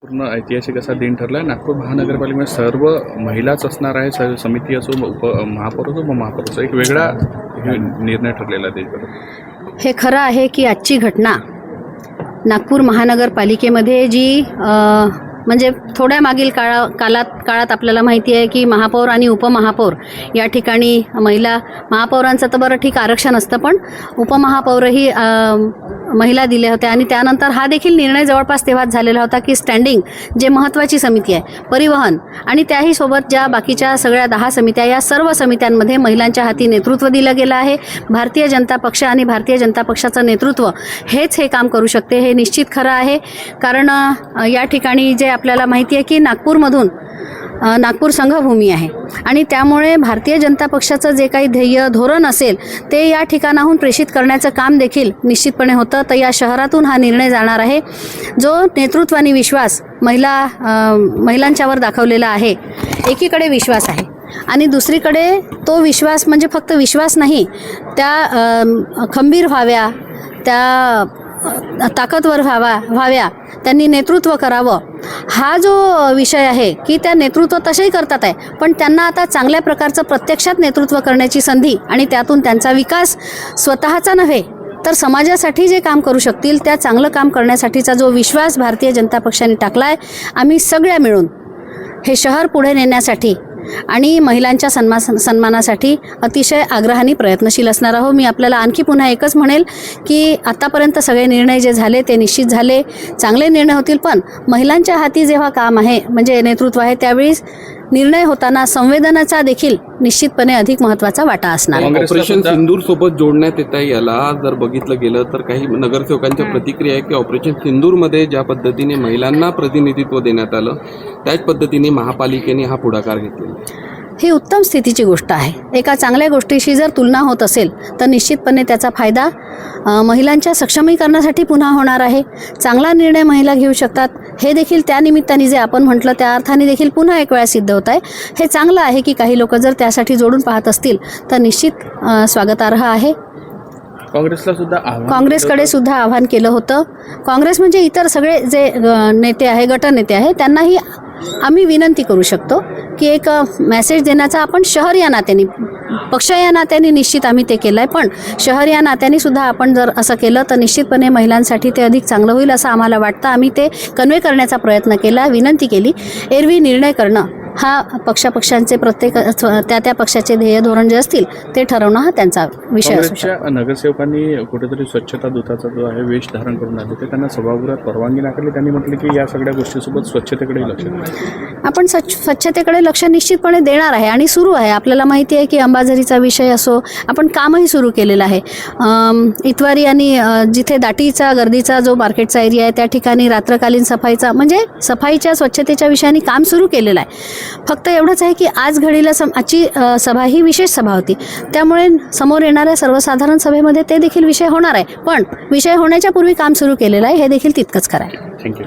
पूर्ण ऐतिहासिक असा दिन ठरला आहे. नागपूर महानगरपालिकेमध्ये सर्व महिलाच असणार आहे. समिती असो, महापौर असो, उपमहापौर असो, एक वेगळा निर्णय ठरलेला आहे देशभरात. हे खरं आहे की आजची घटना नागपूर महानगरपालिकेमध्ये जी म्हणजे थोड्या मागील काळात आपल्याला माहिती आहे की महापौर आणि उपमहापौर या ठिकाणी महिला, महापौरांचं तर बरं ठीक आरक्षण असतं, पण उपमहापौरही महिला दिल्या होत्या. आणि त्यानंतर हा देखील निर्णय जवळपास तेव्हाच झालेला होता की स्टँडिंग जे महत्त्वाची समिती आहे परिवहन आणि त्याही सोबत ज्या बाकीच्या सगळ्या 10 समित्या, या सर्व समित्यांमध्ये महिलांच्या हाती नेतृत्व दिलं गेलं आहे. भारतीय जनता पक्ष आणि भारतीय जनता पक्षाचं नेतृत्व हेच हे काम करू शकते, हे निश्चित खरं आहे. कारण या ठिकाणी जे आपल्याला माहिती आहे की नागपूर संघभूमी आहे आणि त्यामुळे भारतीय जनता पक्षाचं जे काही ध्येय धोरण असेल ते या ठिकाणाहून प्रेषित करण्याचं काम देखील निश्चितपणे होतं. तर या शहरातून हा निर्णय जाणार आहे. जो नेतृत्व आणि विश्वास महिलांच्यावर दाखवलेला आहे, एकीकडे विश्वास आहे आणि दुसरीकडे तो विश्वास म्हणजे फक्त विश्वास नाही, त्या खंबीर व्हाव्या, त्या ताकदवर व्हाव्या, त्यांनी नेतृत्व करावं, हा जो विषय आहे की त्या नेतृत्व तसेही करतात आहे, पण त्यांना आता चांगल्या प्रकारचं प्रत्यक्षात नेतृत्व करण्याची संधी आणि त्यातून त्यांचा विकास स्वतःचा नव्हे तर समाजासाठी जे काम करू शकतील त्या चांगलं काम करण्यासाठीचा जो विश्वास भारतीय जनता पक्षाने टाकला आहे, आम्ही सगळ्या मिळून हे शहर पुढे नेण्यासाठी आणि महिलांच्या सन्मानासाठी अतिशय आग्रहाने प्रयत्नशील असणार आहोत. मी आपल्याला आणखी पुन्हा एकच म्हणेल की आतापर्यंत सगळे निर्णय जे झाले ते निश्चित झाले, चांगले निर्णय होतील, पण महिलांच्या हाती जेव्हा काम आहे म्हणजे नेतृत्व आहे त्यावेळी निर्णय होताना संवेदनाचा देखील निश्चितपणे अधिक महत्त्वाचा वाटा असणार. ऑपरेशन सिंदूर सोबत जोडण्यात येता याला जर बघितलं गेलं तर काही नगरसेवकांच्या प्रतिक्रिया आहे की ऑपरेशन सिंदूरमध्ये ज्या पद्धतीने महिलांना प्रतिनिधित्व देण्यात आलं त्याच पद्धतीने महापालिकेने हा पुढाकार घेतलेला. ही उत्तम स्थितीची गोष्ट आहे. एका चांगल्या गोष्टीशी जर तुलना होत असेल तर निश्चितपणे त्याचा फायदा महिलांच्या सक्षमीकरणासाठी पुन्हा होणार आहे. चांगला निर्णय महिला घेऊ शकतात हे देखील त्या निमित्ताने जे आपण म्हटलं त्या अर्थाने देखील पुन्हा एक वेळा सिद्ध होत आहे. हे चांगलं आहे की काही लोक जर त्यासाठी जोडून पाहत असतील तर निश्चित स्वागतार्ह आहे. काँग्रेसकडे सुद्धा आव्हान केलं होतं. काँग्रेस म्हणजे इतर सगळे जे नेते आहे, गटनेते आहे, त्यांनाही आम्ही विनंती करू शकतो की एक मेसेज देण्याचा आपण शहर या नात्याने, पक्ष या नात्याने निश्चित आम्ही ते केलं आहे, पण शहर या नात्याने सुद्धा आपण जर असं केलं तर निश्चितपणे महिलांसाठी ते अधिक चांगलं होईल असं आम्हाला वाटतं. आम्ही ते कन्वे करण्याचा प्रयत्न केला, विनंती केली. एरवी निर्णय करणं हा पक्षांचे प्रत्येक त्या पक्षाचे ध्येय धोरण जे असतील ते ठरवणं हा त्यांचा विषय असू शकतो. नगरसेवकांनी कुठेतरी स्वच्छता दूताचा जो आहे वेश धारण करून आले ते त्यांना सभागृहात परवानगी नाकारली. त्यांनी म्हटलं की या सगळ्या गोष्टीसोबत स्वच्छतेकडे लक्ष द्या. आपण स्वच्छतेकडे लक्ष निश्चितपणे देणार आहे आणि सुरू आहे. आपल्याला माहिती आहे की अंबाझरीचा विषय असो, आपण कामही सुरू केलेलं आहे. इतवारी आणि जिथे दाटीचा गर्दीचा जो मार्केटचा एरिया आहे त्या ठिकाणी रात्रकालीन सफाईचा म्हणजे सफाईच्या स्वच्छतेच्या विषयाने काम सुरू केलेलं आहे. फक्त एवढंच आहे की आज घडीला आजची सभा ही विशेष सभा होती, त्यामुळे समोर येणाऱ्या सर्वसाधारण सभेमध्ये ते देखील विषय होणार आहे, पण विषय होण्याच्या पूर्वी काम सुरू केलेलं आहे हे देखील तितकंच खरं आहे. थँक्यू.